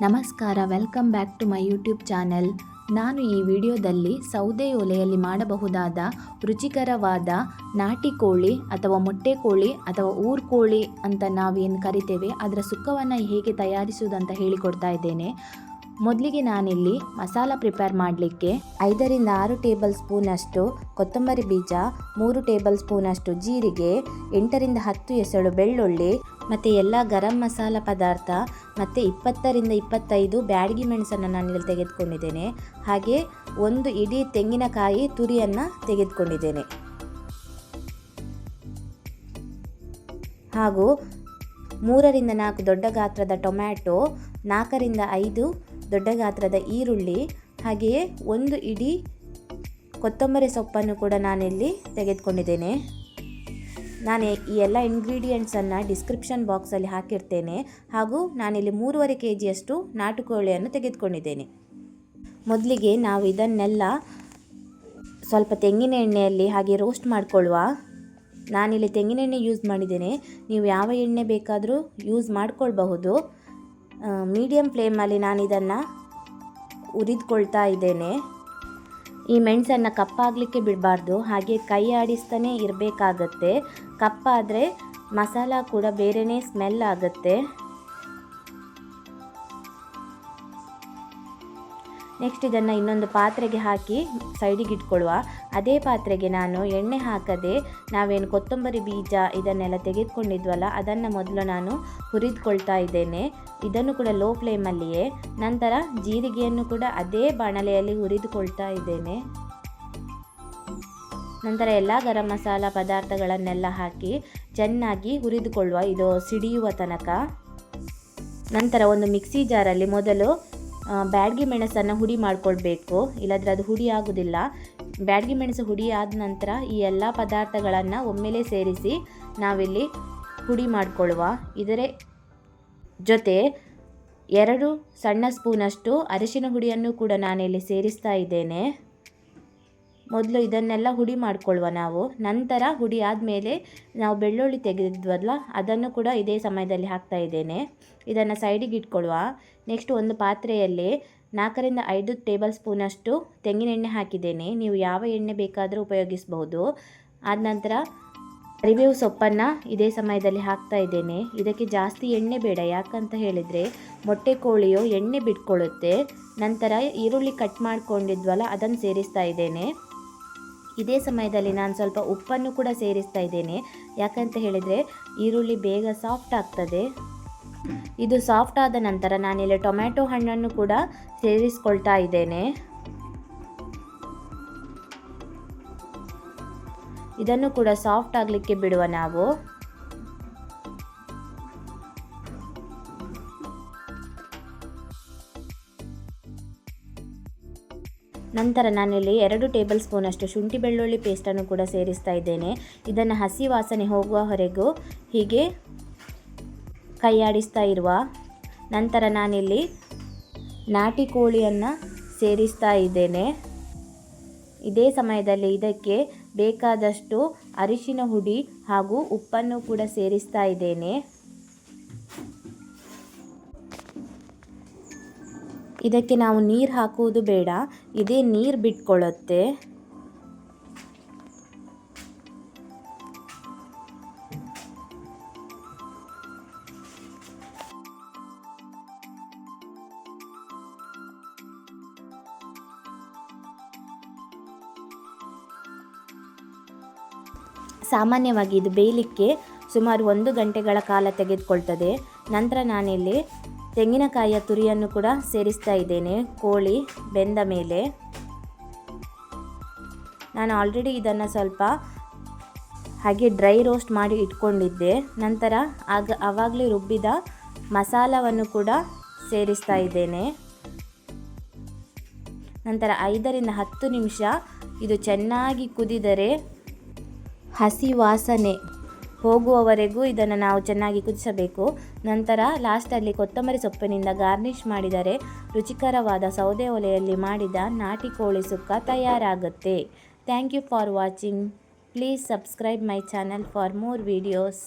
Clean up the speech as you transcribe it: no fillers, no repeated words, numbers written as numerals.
ನಮಸ್ಕಾರ, welcome back to my YouTube channel. ನಾನು ಈ ವಿಡಿಯೋದಲ್ಲಿ ಸೌದೆ ಒಲೆಯಲ್ಲಿ ಮಾಡಬಹುದಾದ ರುಚಿಕರವಾದ ನಾಟಿ ಕೋಳಿ ಅಥವಾ ಮೊಟ್ಟೆ ಕೋಳಿ ಅಥವಾ ಊರು ಕೋಳಿ ಅಂತ ನಾವೇನು ಕರಿತೇವೆ ಅದರ ಸುಕ್ಕವನ್ನು ಹೇಗೆ ತಯಾರಿಸುವುದಂತ ಹೇಳಿಕೊಡ್ತಾ ಇದ್ದೇನೆ. ಮೊದಲಿಗೆ ನಾನಿಲ್ಲಿ ಮಸಾಲ ಪ್ರಿಪೇರ್ ಮಾಡಲಿಕ್ಕೆ 5ರಿಂದ 6 ಟೇಬಲ್ ಸ್ಪೂನಷ್ಟು ಕೊತ್ತಂಬರಿ ಬೀಜ, 3 ಟೇಬಲ್ ಸ್ಪೂನಷ್ಟು ಜೀರಿಗೆ, 8ರಿಂದ 10 ಎಸಳು ಬೆಳ್ಳುಳ್ಳಿ ಮತ್ತು ಎಲ್ಲ ಗರಂ ಮಸಾಲ ಪದಾರ್ಥ ಮತ್ತು 20ರಿಂದ 25 ಬ್ಯಾಡಗಿ ಮೆಣಸನ್ನು ನಾನಿಲ್ಲಿ ತೆಗೆದುಕೊಂಡಿದ್ದೇನೆ. ಹಾಗೆ ಒಂದು ಇಡೀ ತೆಂಗಿನಕಾಯಿ ತುರಿಯನ್ನು ತೆಗೆದುಕೊಂಡಿದ್ದೇನೆ. ಹಾಗೂ 3ರಿಂದ 4 ದೊಡ್ಡ ಗಾತ್ರದ ಟೊಮ್ಯಾಟೊ, 4ರಿಂದ 5 ದೊಡ್ಡ ಗಾತ್ರದ ಈರುಳ್ಳಿ, ಹಾಗೆಯೇ ಒಂದು ಇಡೀ ಕೊತ್ತಂಬರಿ ಸೊಪ್ಪನ್ನು ಕೂಡ ನಾನಿಲ್ಲಿ ತೆಗೆದುಕೊಂಡಿದ್ದೇನೆ. ನಾನು ಈ ಎಲ್ಲ ಇಂಗ್ರೀಡಿಯೆಂಟ್ಸನ್ನು ಡಿಸ್ಕ್ರಿಪ್ಷನ್ ಬಾಕ್ಸಲ್ಲಿ ಹಾಕಿರ್ತೇನೆ. ಹಾಗೂ ನಾನಿಲ್ಲಿ 3.5 kgಯಷ್ಟು ನಾಟುಕೋಳಿಯನ್ನು ತೆಗೆದುಕೊಂಡಿದ್ದೇನೆ. ಮೊದಲಿಗೆ ನಾವು ಇದನ್ನೆಲ್ಲ ಸ್ವಲ್ಪ ತೆಂಗಿನ ಎಣ್ಣೆಯಲ್ಲಿ ಹಾಗೆ ರೋಸ್ಟ್ ಮಾಡಿಕೊಳ್ಳುವ. ನಾನಿಲ್ಲಿ ತೆಂಗಿನ ಎಣ್ಣೆ ಯೂಸ್ ಮಾಡಿದ್ದೇನೆ, ನೀವು ಯಾವ ಎಣ್ಣೆ ಬೇಕಾದರೂ ಯೂಸ್ ಮಾಡಿಕೊಳ್ಬಹುದು. ಮೀಡಿಯಮ್ ಫ್ಲೇಮಲ್ಲಿ ನಾನು ಇದನ್ನು ಹುರಿದುಕೊಳ್ತಾ ಇದ್ದೇನೆ. ಈ ಮೆಣಸನ್ನು ಕಪ್ಪಾಗಲಿಕ್ಕೆ ಬಿಡಬಾರ್ದು, ಹಾಗೆ ಕೈ ಆಡಿಸ್ತಾನೆ ಇರಬೇಕಾಗತ್ತೆ. ಕಪ್ಪಾದರೆ ಮಸಾಲ ಕೂಡ ಬೇರೆಯೇ ಸ್ಮೆಲ್ ಆಗುತ್ತೆ. ನೆಕ್ಸ್ಟ್ ಇದನ್ನು ಇನ್ನೊಂದು ಪಾತ್ರೆಗೆ ಹಾಕಿ ಸೈಡಿಗೆ ಇಟ್ಕೊಳ್ಳುವ. ಅದೇ ಪಾತ್ರೆಗೆ ನಾನು ಎಣ್ಣೆ ಹಾಕದೆ ನಾವೇನು ಕೊತ್ತಂಬರಿ ಬೀಜ ಇದನ್ನೆಲ್ಲ ತೆಗೆದುಕೊಂಡಿದ್ವಲ್ಲ ಅದನ್ನು ಮೊದಲು ನಾನು ಹುರಿದುಕೊಳ್ತಾ ಇದ್ದೇನೆ. ಇದನ್ನು ಕೂಡ ಲೋ ಫ್ಲೇಮಲ್ಲಿಯೇ. ನಂತರ ಜೀರಿಗೆಯನ್ನು ಕೂಡ ಅದೇ ಬಾಣಲೆಯಲ್ಲಿ ಹುರಿದುಕೊಳ್ತಾ ಇದ್ದೇನೆ. ನಂತರ ಎಲ್ಲ ಗರಂ ಮಸಾಲ ಪದಾರ್ಥಗಳನ್ನೆಲ್ಲ ಹಾಕಿ ಚೆನ್ನಾಗಿ ಹುರಿದುಕೊಳ್ಳುವ, ಇದು ಸಿಡಿಯುವ ತನಕ. ನಂತರ ಒಂದು ಮಿಕ್ಸಿ ಜಾರಲ್ಲಿ ಮೊದಲು ಬ್ಯಾಡಗಿ ಮೆಣಸನ್ನು ಹುಡಿ ಮಾಡಿಕೊಳ್ಬೇಕು, ಇಲ್ಲದ್ರೆ ಅದು ಹುಡಿ ಆಗೋದಿಲ್ಲ. ಬ್ಯಾಡಗಿ ಮೆಣಸು ಹುಡಿ ಆದ ನಂತರ ಈ ಎಲ್ಲ ಪದಾರ್ಥಗಳನ್ನು ಒಮ್ಮೆಲೇ ಸೇರಿಸಿ ನಾವಿಲ್ಲಿ ಹುಡಿ ಮಾಡಿಕೊಳ್ಳುವ. ಇದರ ಜೊತೆ 2 ಸಣ್ಣ ಸ್ಪೂನಷ್ಟು ಅರಿಶಿನ ಹುಡಿಯನ್ನು ಕೂಡ ನಾನಿಲ್ಲಿ ಸೇರಿಸ್ತಾ ಇದ್ದೇನೆ. ಮೊದಲು ಇದನ್ನೆಲ್ಲ ಹುಡಿ ಮಾಡಿಕೊಳ್ಳುವ ನಾವು. ನಂತರ ಹುಡಿ ಆದಮೇಲೆ ನಾವು ಬೆಳ್ಳುಳ್ಳಿ ತೆಗೆದಿದ್ವಲ್ಲ ಅದನ್ನು ಕೂಡ ಇದೇ ಸಮಯದಲ್ಲಿ ಹಾಕ್ತಾ ಇದ್ದೇನೆ. ಇದನ್ನು ಸೈಡಿಗೆ ಇಟ್ಕೊಳ್ಳುವ. ನೆಕ್ಸ್ಟ್ ಒಂದು ಪಾತ್ರೆಯಲ್ಲಿ 4ರಿಂದ 5 ಟೇಬಲ್ ಸ್ಪೂನಷ್ಟು ತೆಂಗಿನ ಎಣ್ಣೆ ಹಾಕಿದ್ದೇನೆ. ನೀವು ಯಾವ ಎಣ್ಣೆ ಬೇಕಾದರೂ ಉಪಯೋಗಿಸಬಹುದು. ಆದ ನಂತರ ಕರಿಬೇವು ಸೊಪ್ಪನ್ನು ಇದೇ ಸಮಯದಲ್ಲಿ ಹಾಕ್ತಾ ಇದ್ದೇನೆ. ಇದಕ್ಕೆ ಜಾಸ್ತಿ ಎಣ್ಣೆ ಬೇಡ, ಯಾಕಂತ ಹೇಳಿದರೆ ಮೊಟ್ಟೆ ಕೋಳಿಯು ಎಣ್ಣೆ ಬಿಟ್ಕೊಳ್ಳುತ್ತೆ. ನಂತರ ಈರುಳ್ಳಿ ಕಟ್ ಮಾಡ್ಕೊಂಡಿದ್ವಲ್ಲ ಅದನ್ನು ಸೇರಿಸ್ತಾ ಇದ್ದೇನೆ. ಇದೇ ಸಮಯದಲ್ಲಿ ನಾನು ಸ್ವಲ್ಪ ಉಪ್ಪನ್ನು ಕೂಡ ಸೇರಿಸ್ತಾ ಇದ್ದೇನೆ, ಯಾಕಂತ ಹೇಳಿದರೆ ಈರುಳ್ಳಿ ಬೇಗ ಸಾಫ್ಟ್ ಆಗ್ತದೆ. ಇದು ಸಾಫ್ಟ್ ಆದ ನಂತರ ನಾನಿಲ್ಲಿ ಟೊಮ್ಯಾಟೊ ಹಣ್ಣನ್ನು ಕೂಡ ಸೇರಿಸ್ಕೊಳ್ತಾ ಇದ್ದೇನೆ. ಇದನ್ನು ಕೂಡ ಸಾಫ್ಟ್ ಆಗಲಿಕ್ಕೆ ಬಿಡುವ ನಾವು. ನಂತರ ನಾನಿಲ್ಲಿ 2 ಟೇಬಲ್ ಸ್ಪೂನಷ್ಟು ಶುಂಠಿ ಬೆಳ್ಳುಳ್ಳಿ ಪೇಸ್ಟನ್ನು ಕೂಡ ಸೇರಿಸ್ತಾ ಇದ್ದೇನೆ. ಇದನ್ನು ಹಸಿ ವಾಸನೆ ಹೋಗುವವರೆಗೂ ಹೀಗೆ ಕೈಯಾಡಿಸ್ತಾ ಇರುವ. ನಂತರ ನಾನಿಲ್ಲಿ ನಾಟಿ ಕೋಳಿಯನ್ನು ಸೇರಿಸ್ತಾ ಇದ್ದೇನೆ. ಇದೇ ಸಮಯದಲ್ಲಿ ಇದಕ್ಕೆ ಬೇಕಾದಷ್ಟು ಅರಿಶಿನ ಹುಡಿ ಹಾಗೂ ಉಪ್ಪನ್ನು ಕೂಡ ಸೇರಿಸ್ತಾ ಇದ್ದೇನೆ. ಇದಕ್ಕೆ ನಾವು ನೀರು ಹಾಕುವುದು ಬೇಡ, ಇದೇ ನೀರು ಬಿಟ್ಕೊಳ್ಳುತ್ತೆ. ಸಾಮಾನ್ಯವಾಗಿ ಇದು ಬೇಯಲಿಕ್ಕೆ ಸುಮಾರು 1 ಗಂಟೆಗಳ ಕಾಲ ತೆಗೆದುಕೊಳ್ತದೆ. ನಂತರ ನಾನಿಲ್ಲಿ ತೆಂಗಿನಕಾಯಿಯ ತುರಿಯನ್ನು ಕೂಡ ಸೇರಿಸ್ತಾ ಇದ್ದೇನೆ. ಕೋಳಿ ಬೆಂದ ಮೇಲೆ ನಾನು ಆಲ್ರೆಡಿ ಇದನ್ನು ಸ್ವಲ್ಪ ಹಾಗೆ ಡ್ರೈ ರೋಸ್ಟ್ ಮಾಡಿ ಇಟ್ಕೊಂಡಿದ್ದೆ. ನಂತರ ಆವಾಗಲೇ ರುಬ್ಬಿದ ಮಸಾಲವನ್ನು ಕೂಡ ಸೇರಿಸ್ತಾ ಇದ್ದೇನೆ. ನಂತರ 5ರಿಂದ 10 ನಿಮಿಷ ಇದು ಚೆನ್ನಾಗಿ ಕುದಿದರೆ ಹಸಿ ವಾಸನೆ ಹೋಗುವವರೆಗೂ ಇದನ್ನು ನಾವು ಚೆನ್ನಾಗಿ ಕುದಿಸಬೇಕು. ನಂತರ ಲಾಸ್ಟಲ್ಲಿ ಕೊತ್ತಂಬರಿ ಸೊಪ್ಪಿನಿಂದ ಗಾರ್ನಿಷ್ ಮಾಡಿದರೆ ರುಚಿಕರವಾದ ಸೌದೆ ಒಲೆಯಲ್ಲಿ ಮಾಡಿದ ನಾಟಿ ಕೋಳಿ ಸುಕ್ಕ ತಯಾರಾಗುತ್ತೆ. Thank you for watching. Please subscribe my channel for more videos.